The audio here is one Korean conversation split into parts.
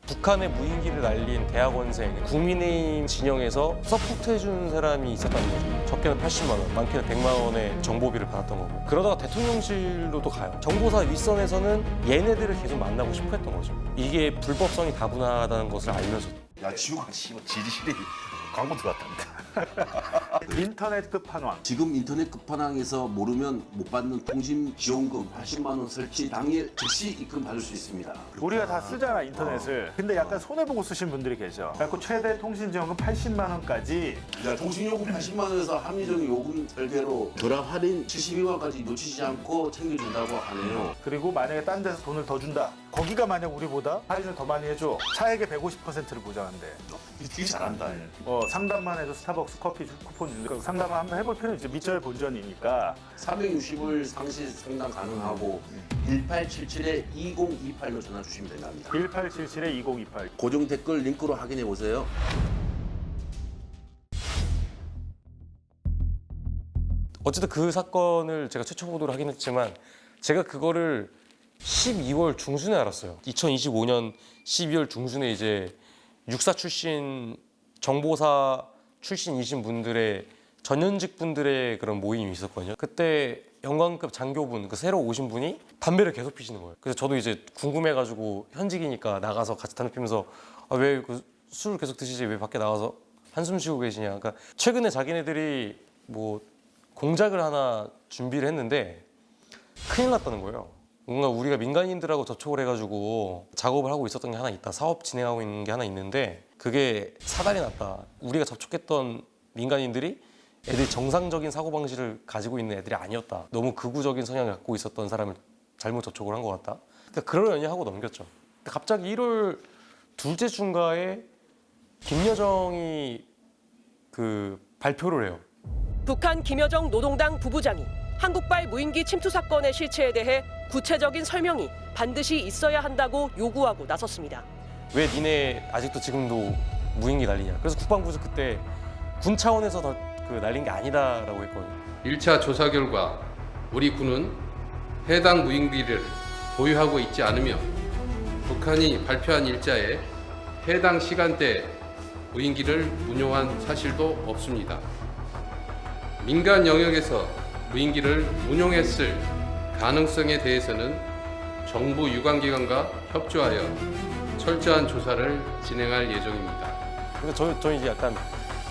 북한의 무인기를 날린 대학원생, 국민의힘 진영에서 서포트해준 사람이 있었다는 거죠. 적게는 80만 원, 많게는 100만 원의 정보비를 받았던 거고. 그러다가 대통령실로도 가요. 정보사 윗선에서는 얘네들을 계속 만나고 싶어 했던 거죠. 이게 불법성이 다분하다는 것을 알면서도. 야, 지우가 지지실이 광고 들어왔답니다. 인터넷 끝판왕. 지금 인터넷 끝판왕에서 모르면 못 받는 통신 지원금 80만 원 설치 당일 즉시 입금 받을 수 있습니다. 우리가 다 쓰잖아 인터넷을. 근데 약간 손해보고 쓰신 분들이 계셔. 그래서 최대 통신지원금 80만 원까지. 야, 통신요금 80만 원에서 합리적인 요금 별개로 결합 할인 72만 원까지 놓치지 않고 챙겨준다고 하네요. 그리고 만약에 딴 데서 돈을 더 준다. 거기가 만약 우리보다 할인을 더 많이 해줘. 차액의 150%를 보장한대. 되게 잘한다. 상담만 해도 스타벅스 커피 쿠폰 주니까 상담을 한번 해볼 필요는 있죠. 밑절 본전이니까. 360일 상시 상담 가능하고 1877-2028로 전화 주시면 됩니다. 1877-2028. 고정 댓글 링크로 확인해 보세요. 어쨌든 그 사건을 제가 최초 보도를 하긴 했지만 제가 그거를 12월 중순에 알았어요. 2025년 12월 중순에 이제 육사 출신, 정보사 출신이신 분들의 전현직 분들의 그런 모임이 있었거든요. 그때 영광급 장교분, 그 새로 오신 분이 담배를 계속 피시는 거예요. 그래서 저도 이제 궁금해가지고 현직이니까 나가서 같이 담배 피면서 왜 술 계속 드시지? 왜 밖에 나가서 한숨 쉬고 계시냐? 그러니까 최근에 자기네들이 뭐 공작을 하나 준비를 했는데 큰일 났다는 거예요. 뭔가 우리가 민간인들하고 접촉을 해가지고 작업을 하고 있었던 게 하나 있다. 사업 진행하고 있는 게 하나 있는데 그게 사달이 났다. 우리가 접촉했던 민간인들이 애들이 정상적인 사고방식을 가지고 있는 애들이 아니었다. 너무 극우적인 성향을 갖고 있었던 사람을 잘못 접촉을 한 것 같다. 그러니까 그러려니 하고 넘겼죠. 근데 갑자기 1월 둘째 주인가에 김여정이 그 발표를 해요. 북한 김여정 노동당 부부장이 한국발 무인기 침투 사건의 실체에 대해 구체적인 설명이 반드시 있어야 한다고 요구하고 나섰습니다. 왜 니네 아직도 지금도 무인기 날리냐. 그래서 국방부에서 그때 군 차원에서 그 날린 게 아니다라고 했거든요. 1차 조사 결과 우리 군은 해당 무인기를 보유하고 있지 않으며 북한이 발표한 일자에 해당 시간대 무인기를 운용한 사실도 없습니다. 민간 영역에서 무인기를 운용했을 가능성에 대해서는 정부 유관기관과 협조하여 철저한 조사를 진행할 예정입니다. 그래서 저는 이제 약간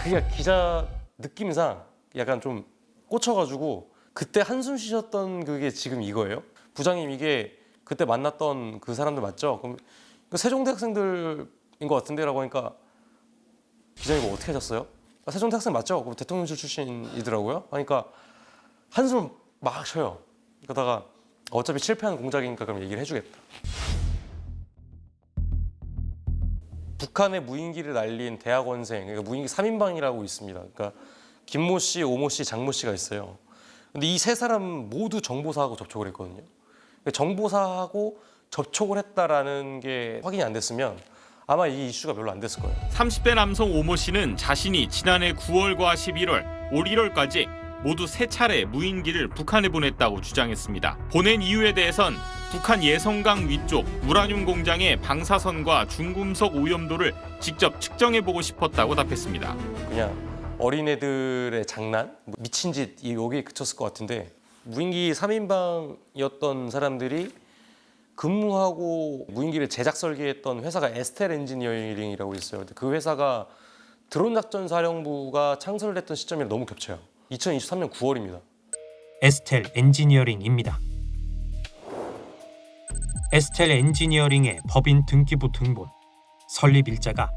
그게 기자 느낌상 약간 좀 꽂혀가지고 그때 한숨 쉬셨던 그게 지금 이거예요? 부장님 이게 그때 만났던 그 사람들 맞죠? 그럼 그 세종대 학생들인 것 같은데라고 하니까 기자님 뭐 어떻게 하셨어요? 세종대 학생 맞죠? 그럼 대통령실 출신이더라고요. 하니까 한숨 막 쉬어요. 그러다가 어차피 실패한 공작이니까 그럼 얘기를 해주겠다. 북한의 무인기를 날린 대학원생, 그러니까 무인기 3인방이라고 있습니다. 그러니까 김모 씨, 오모 씨, 장모 씨가 있어요. 근데 이 세 사람 모두 정보사하고 접촉을 했거든요. 그러니까 정보사하고 접촉을 했다라는 게 확인이 안 됐으면 아마 이 이슈가 별로 안 됐을 거예요. 30대 남성 오모 씨는 자신이 지난해 9월과 11월, 올 1월까지 모두 3차례 무인기를 북한에 보냈다고 주장했습니다. 보낸 이유에 대해선 북한 예성강 위쪽 우라늄 공장의 방사선과 중금속 오염도를 직접 측정해보고 싶었다고 답했습니다. 그냥 어린애들의 장난? 미친 짓 여기에 그쳤을 것 같은데 무인기 3인방이었던 사람들이 근무하고 무인기를 제작 설계했던 회사가 에스텔 엔지니어링이라고 있어요. 근데 그 회사가 드론 작전 사령부가 창설됐던 시점이랑 너무 겹쳐요. 2023년 9월입니다. 에스텔 엔지니어링입니다. 에스텔 엔지니어링의 법인 등기부 등본, 설립 일자가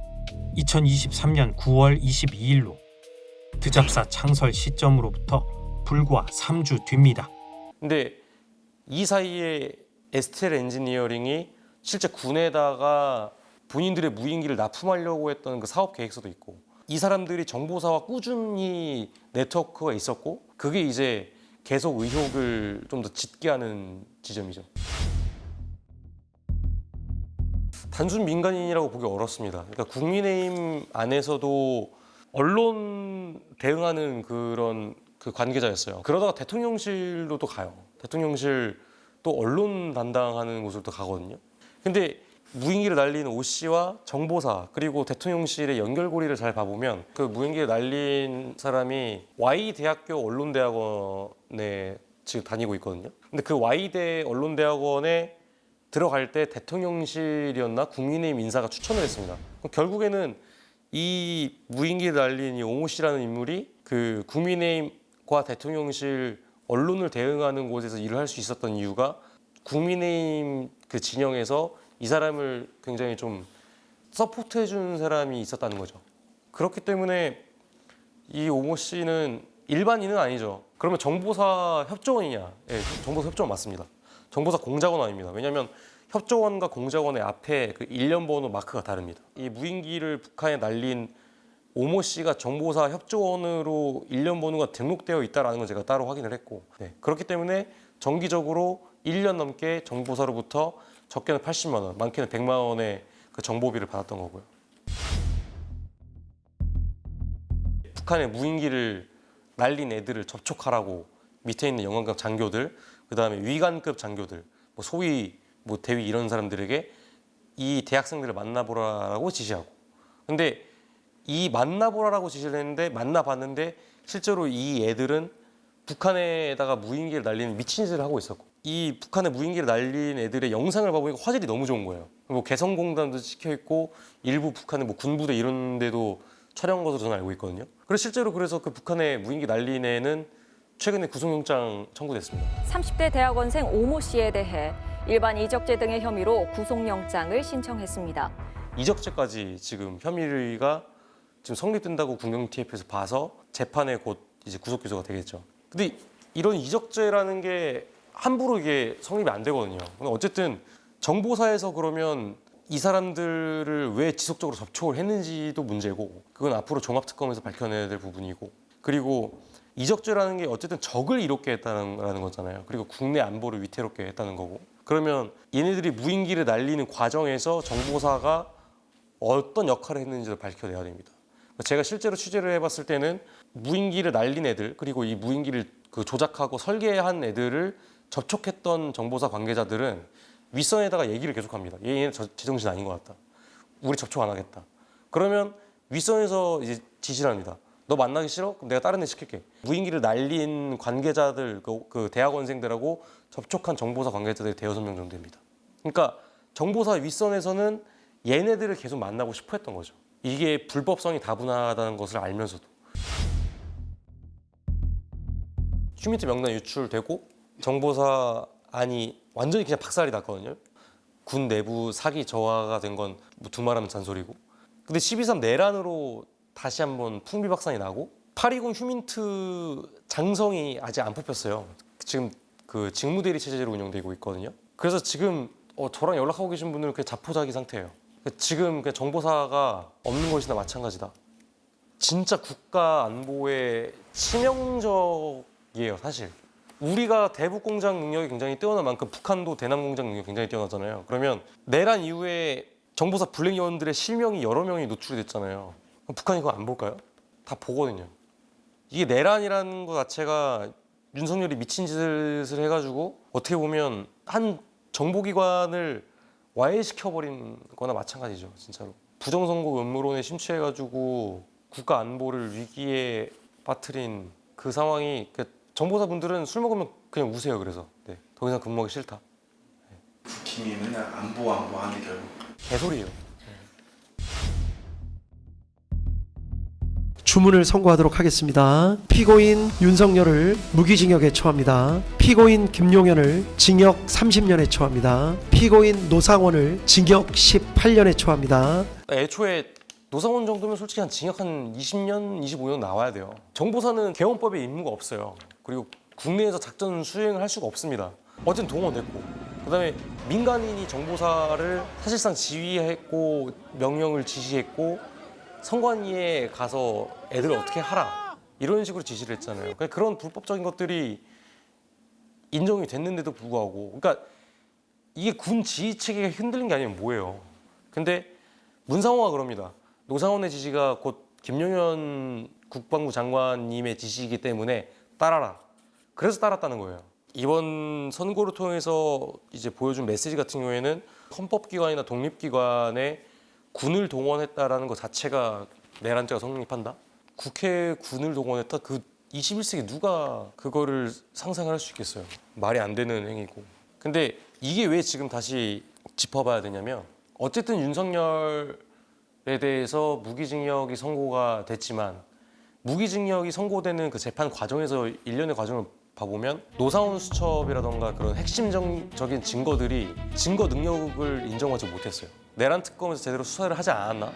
2023년 9월 22일로 드잡사 창설 시점으로부터 불과 3주 뒤입니다. 근데 이 사이에 에스텔 엔지니어링이 실제 군에다가 본인들의 무인기를 납품하려고 했던 그 사업 계획서도 있고 이 사람들이 정보사와 꾸준히 네트워크가 있었고 그게 이제 계속 의혹을 좀 더 짙게 하는 지점이죠. 단순 민간인이라고 보기 어렵습니다. 그러니까 국민의힘 안에서도 언론 대응하는 그런 그 관계자였어요. 그러다가 대통령실로 또 가요. 대통령실 또 언론 담당하는 곳으로 또 가거든요. 근데 무인기를 날린 오 씨와 정보사 그리고 대통령실의 연결고리를 잘 봐보면 그 무인기를 날린 사람이 Y대학교 언론대학원에 지금 다니고 있거든요. 근데 그 Y대 언론대학원에 들어갈 때 대통령실이었나 국민의힘 인사가 추천을 했습니다. 그럼 결국에는 이 무인기를 날린 이 옹호 씨라는 인물이 그 국민의힘과 대통령실 언론을 대응하는 곳에서 일을 할 수 있었던 이유가 국민의힘 그 진영에서 이 사람을 굉장히 좀 서포트해 준 사람이 있었다는 거죠. 그렇기 때문에 이 옹호 씨는 일반인은 아니죠. 그러면 정보사 협조원이냐? 예, 정보사 협조원 맞습니다. 정보사 공작원 아닙니다. 왜냐하면 협조원과 공작원의 앞에 그 일련 번호 마크가 다릅니다. 이 무인기를 북한에 날린 오모 씨가 정보사 협조원으로 일련 번호가 등록되어 있다는 건 제가 따로 확인을 했고, 네, 그렇기 때문에 정기적으로 1년 넘게 정보사로부터 적게는 80만 원, 많게는 100만 원의 그 정보비를 받았던 거고요. 북한의 무인기를 날린 애들을 접촉하라고 밑에 있는 영관급 장교들, 그다음에 위관급 장교들, 뭐 소위 뭐 대위 이런 사람들에게 이 대학생들을 만나보라라고 지시하고, 근데 이 만나보라라고 지시를 했는데 만나봤는데 실제로 이 애들은 북한에다가 무인기를 날리는 미친 짓을 하고 있었고, 이 북한의 무인기를 날린 애들의 영상을 봐보니까 화질이 너무 좋은 거예요. 뭐 개성공단도 찍혀 있고 일부 북한의 뭐 군부대 이런 데도 촬영한 것으로 저는 알고 있거든요. 그래서 실제로 그래서 그 북한의 무인기 날린 애는 최근에 구속영장 청구됐습니다. 30대 대학원생 오모 씨에 대해 일반 이적죄 등의 혐의로 구속영장을 신청했습니다. 이적죄까지 지금 혐의가 지금 성립된다고 국영 TF에서 봐서 재판에 곧 이제 구속 기소가 되겠죠. 근데 이런 이적죄라는 게 함부로 이게 성립이 안 되거든요. 근데 어쨌든 정보사에서 그러면 이 사람들을 왜 지속적으로 접촉을 했는지도 문제고, 그건 앞으로 종합특검에서 밝혀내야 될 부분이고, 그리고 이적죄라는 게 어쨌든 적을 이롭게 했다는 거잖아요. 그리고 국내 안보를 위태롭게 했다는 거고, 그러면 얘네들이 무인기를 날리는 과정에서 정보사가 어떤 역할을 했는지를 밝혀내야 됩니다. 제가 실제로 취재를 해봤을 때는 무인기를 날린 애들, 그리고 이 무인기를 그 조작하고 설계한 애들을 접촉했던 정보사 관계자들은 윗선에다가 얘기를 계속합니다. 얘는 제정신 아닌 것 같다. 우리 접촉 안 하겠다. 그러면 윗선에서 이제 지시를 합니다. 너 만나기 싫어? 그럼 내가 다른 애 시킬게. 무인기를 날린 관계자들, 그 대학원생들하고 접촉한 정보사 관계자들이 대여섯 명 정도 됩니다. 그러니까 정보사 윗선에서는 얘네들을 계속 만나고 싶어 했던 거죠. 이게 불법성이 다분하다는 것을 알면서도. 휴민트 명단 유출되고 정보사 안이 완전히 그냥 박살이 났거든요. 군 내부 사기 저하가 된 건 뭐 두말하면 잔소리고. 근데 12.3 내란으로 다시 한번 풍비박산이 나고 820 휴민트 장성이 아직 안 뽑혔어요. 지금 그 직무대리 체제로 운영되고 있거든요. 그래서 지금 저랑 연락하고 계신 분들은 그냥 자포자기 상태예요. 지금 그냥 정보사가 없는 것이나 마찬가지다. 진짜 국가 안보에 치명적이에요, 사실. 우리가 대북 공작 능력이 굉장히 뛰어난 만큼 북한도 대남 공작 능력이 굉장히 뛰어나잖아요. 그러면 내란 이후에 정보사 블랙 요원들의 실명이 여러 명이 노출이 됐잖아요. 그럼 북한이 그거 안 볼까요? 다 보거든요. 이게 내란이라는 것 자체가 윤석열이 미친 짓을 해가지고 어떻게 보면 한 정보기관을 와해시켜버린 거나 마찬가지죠, 진짜로. 부정선거 음모론에 심취해가지고 국가 안보를 위기에 빠뜨린 그 상황이, 정보사분들은 술 먹으면 그냥 우세요. 그래서 네, 더 이상 근무하기 싫다. 국힘이 맨날 안보 하는데 결국 개소리예요. 주문을 선고하도록 하겠습니다. 피고인 윤석열을 무기징역에 처합니다. 피고인 김용현을 징역 30년에 처합니다. 피고인 노상원을 징역 18년에 처합니다. 애초에 노상원 정도면 솔직히 한 징역 한 20년, 25년 나와야 돼요. 정보사는 개헌법에 임무가 없어요. 그리고 국내에서 작전 수행을 할 수가 없습니다. 어쨌든 동원됐고, 그다음에 민간인이 정보사를 사실상 지휘했고 명령을 지시했고 선관위에 가서 애들을 어떻게 하라 이런 식으로 지시를 했잖아요. 그런 불법적인 것들이 인정이 됐는데도 불구하고, 그러니까 이게 군 지휘 체계가 흔들린 게 아니면 뭐예요? 근데 문상호가 그럽니다. 노상원의 지시가 곧 김용현 국방부 장관님의 지시이기 때문에 따라라. 그래서 따랐다는 거예요. 이번 선거를 통해서 이제 보여준 메시지 같은 경우에는 헌법기관이나 독립기관에 군을 동원했다라는 것 자체가 내란죄가 성립한다? 국회에 군을 동원했다? 그 21세기 누가 그거를 상상을 할 수 있겠어요. 말이 안 되는 행위고. 근데 이게 왜 지금 다시 짚어봐야 되냐면 어쨌든 윤석열에 대해서 무기징역이 선고가 됐지만 무기징역이 선고되는 그 재판 과정에서 일련의 과정을 봐보면 노사원 수첩이라던가 그런 핵심적인 증거들이 증거 능력을 인정하지 못했어요. 내란 특검에서 제대로 수사를 하지 않았나?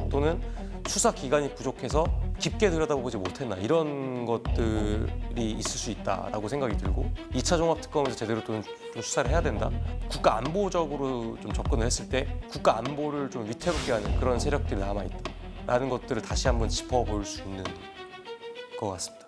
또는 수사 기간이 부족해서 깊게 들여다보지 못했나? 이런 것들이 있을 수 있다라고 생각이 들고 2차 종합특검에서 제대로 좀 수사를 해야 된다. 국가 안보적으로 좀 접근을 했을 때 국가 안보를 좀 위태롭게 하는 그런 세력들이 남아있다라는 것들을 다시 한번 짚어볼 수 있는 것 같습니다.